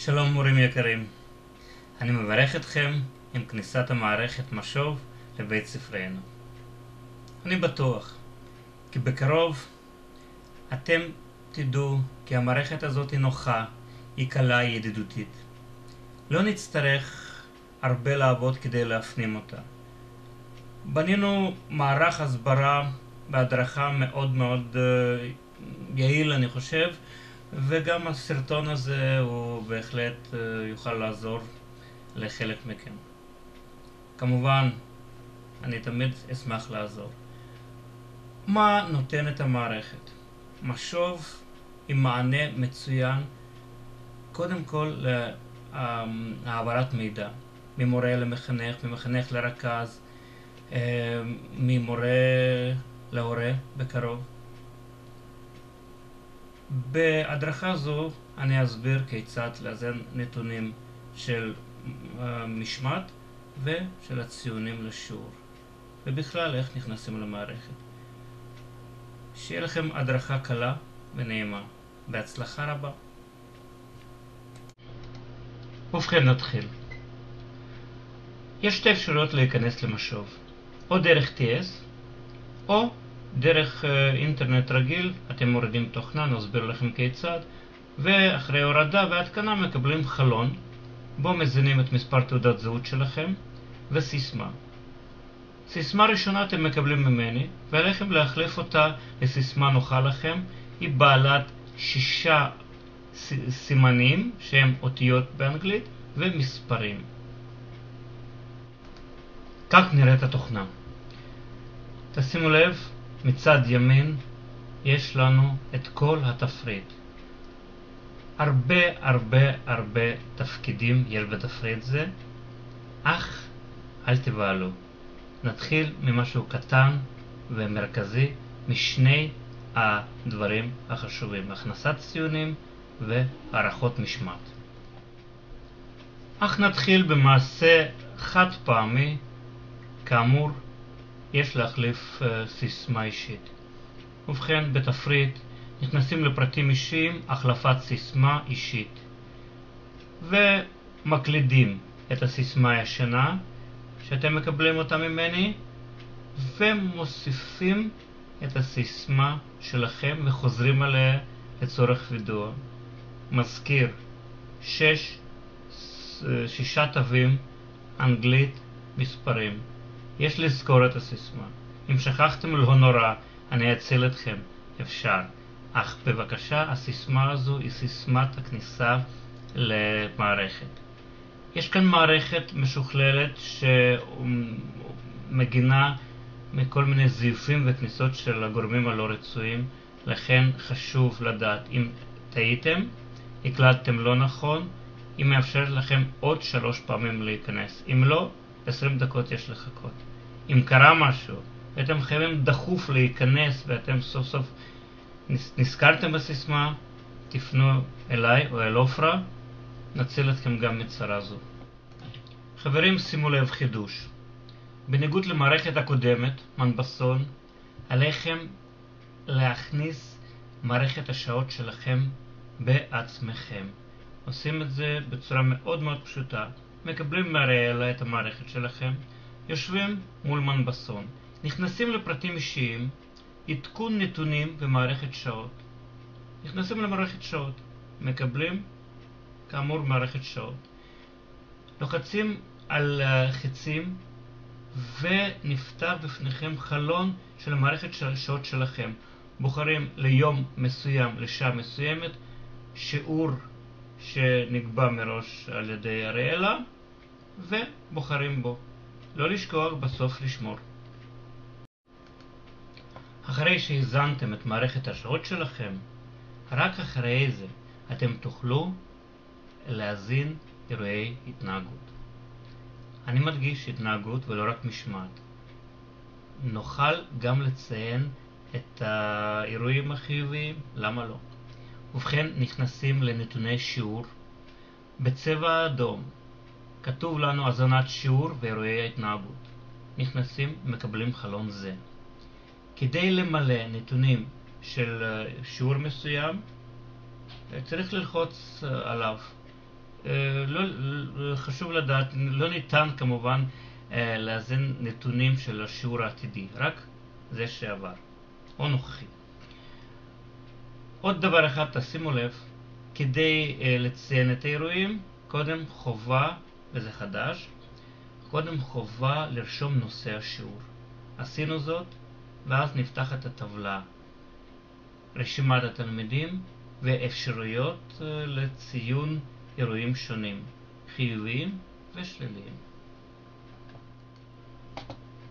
שלום מורים יקרים, אני מברך אתכם עם כניסת המערכת משוב לבית ספרנו. אני בטוח כי בקרוב אתם תדעו כי המערכת הזאת היא נוחה, היא קלה, היא ידידותית. לא נצטרך הרבה לעבוד כדי להפנים אותה. בנינו מערך הסברה והדרכה מאוד מאוד יעיל אני חושב, וגם הסרטון הזה הוא בהחלט יוכל לעזור לחלק מכם. כמובן, אני תמיד אשמח לעזור. מה נותנת המערכת? משוב עם מענה מצוין, קודם כל להעברת מידע, ממורה למחנך, ממחנך לרכז, ממורה להורה בקרוב. בהדרכה זו אני אסביר כיצד לאזן נתונים של משמעת ושל הציונים לשיעור, ובכלל איך נכנסים למערכת. שיהיה לכם הדרכה קלה ונעימה. בהצלחה רבה. ובכן נתחיל. יש שתי אפשרויות להיכנס למשוב, או דרך TS או דרך אינטרנט רגיל. אתם מורידים תוכנה, נסביר לכם כיצד, ואחרי הורדה והתקנה מקבלים חלון בו מזינים את מספר תעודת זהות שלכם וסיסמה. סיסמה ראשונה אתם מקבלים ממני, ועליכם להחליף אותה לסיסמה נוחה לכם. היא בעלת 6 סימנים שהם אותיות באנגלית ומספרים. כך נראית התוכנה. תשימו לב, מצד ימין יש לנו את כל התפריט. הרבה תפקידים יש בתפריט זה, אך אל תבהלו. נתחיל ממשהו קטן ומרכזי, משני הדברים החשובים, הכנסת ציונים והערכות משמעת. אך נתחיל במעשה חד פעמי. כאמור, יש להחליף סיסמה אישית. ובכן, בתפריט נכנסים לפרטים אישיים, החלפת סיסמה אישית, ומקלידים את הסיסמה הישנה שאתם מקבלים אותה ממני, ומוסיפים את הסיסמה שלכם וחוזרים עליה לצורך וידוא. מזכיר, 6 תווים, אנגלית, מספרים. יש לזכור את הסיסמה. אם שכחתם לא נורא, אני אציל אתכם, אפשר. אך בבקשה, הסיסמה הזו היא סיסמת הכניסה למערכת. יש כאן מערכת משוכללת שמגינה מכל מיני זיופים וכניסות של הגורמים הלא רצויים, לכן חשוב לדעת אם טעיתם, הקלטתם לא נכון, היא מאפשרת לכם עוד 3 פעמים להיכנס. אם לא, 20 דקות יש לחכות. אם קרה משהו, אתם חייבים דחוף להיכנס ואתם סוף סוף נזכרתם בסיסמה, תפנו אליי או אל אופרה, נציל אתכם גם מצרה זו. חברים, שימו לב חידוש. בניגוד למערכת הקודמת, מנבסון, עליכם להכניס מערכת השעות שלכם בעצמכם. עושים את זה בצורה מאוד פשוטה. מקבלים מהראלה את המערכת שלכם, יושבים מול מנבסון, נכנסים לפרטים אישיים, עדכון נתונים ומערכת שעות. נכנסים למערכת שעות, מקבלים כאמור מערכת שעות. לוחצים על חצים ונפתח בפניכם חלון של מערכת השעות שלכם. בוחרים ליום מסוים, לשעה מסוימת, שיעור שנקבע מראש על ידי הראלה, ובוחרים בו. לא לשכוח בסוף לשמור. אחרי שהזנתם את מערכת השעות שלכם, רק אחרי זה אתם תוכלו להזין אירועי התנהגות. אני מדגיש התנהגות ולא רק משמעת. נוכל גם לציין את האירועים החיוביים, למה לא? ובכן, נכנסים לנתוני שיעור. בצבע אדום כתוב לנו הזנת שיעור ואירועי ההתנהגות. נכנסים ומקבלים חלון זה. כדי למלא נתונים של שיעור מסוים, צריך ללחוץ עליו. חשוב לדעת, לא ניתן כמובן לאזן נתונים של השיעור העתידי, רק זה שעבר או נוכחי. עוד דבר אחד, תשימו לב, כדי לציין את האירועים, קודם חובה, וזה חדש, קודם חובה לרשום נושא השיעור. עשינו זאת, ואז נפתח את הטבלה, רשימת התלמידים ואפשרויות לציון אירועים שונים, חיוביים ושליליים.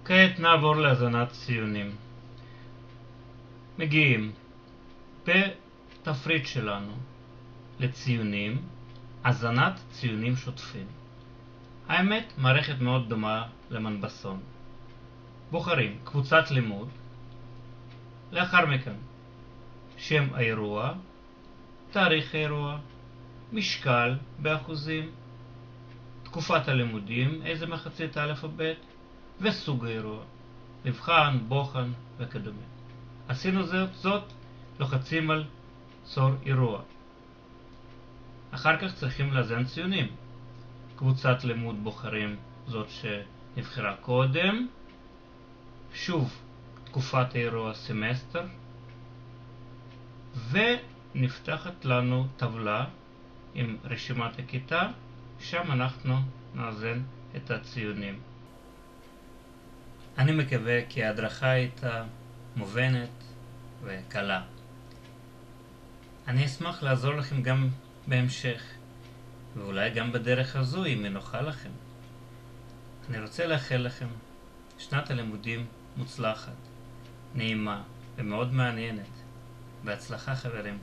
כעת נעבור להזנת ציונים. מגיעים בתפריט שלנו לציונים, הזנת ציונים שוטפים. האמת, מערכת מאוד דומה למנבסון. בוחרים קבוצת לימוד, לאחר מכן שם האירוע, תאריך האירוע, משקל באחוזים, תקופת הלימודים, איזה מחצית א' או ב', וסוג האירוע, מבחן, בוחן וכדומה. עשינו זאת, לוחצים על צור אירוע. אחר כך צריכים לאזן ציונים. קבוצת לימוד בוחרים זאת שנבחרה קודם, שוב תקופת האירוע סמסטר, ונפתחת לנו טבלה עם רשימת הכיתה, שם אנחנו נאזן את הציונים. אני מקווה כי ההדרכה הייתה מובנת וקלה. אני אשמח לעזור לכם גם בהמשך, ואולי גם בדרך הזו אם היא נוחה לכם. אני רוצה לאחל לכם שנת הלימודים מוצלחת, נעימה ומאוד מעניינת. בהצלחה חברים.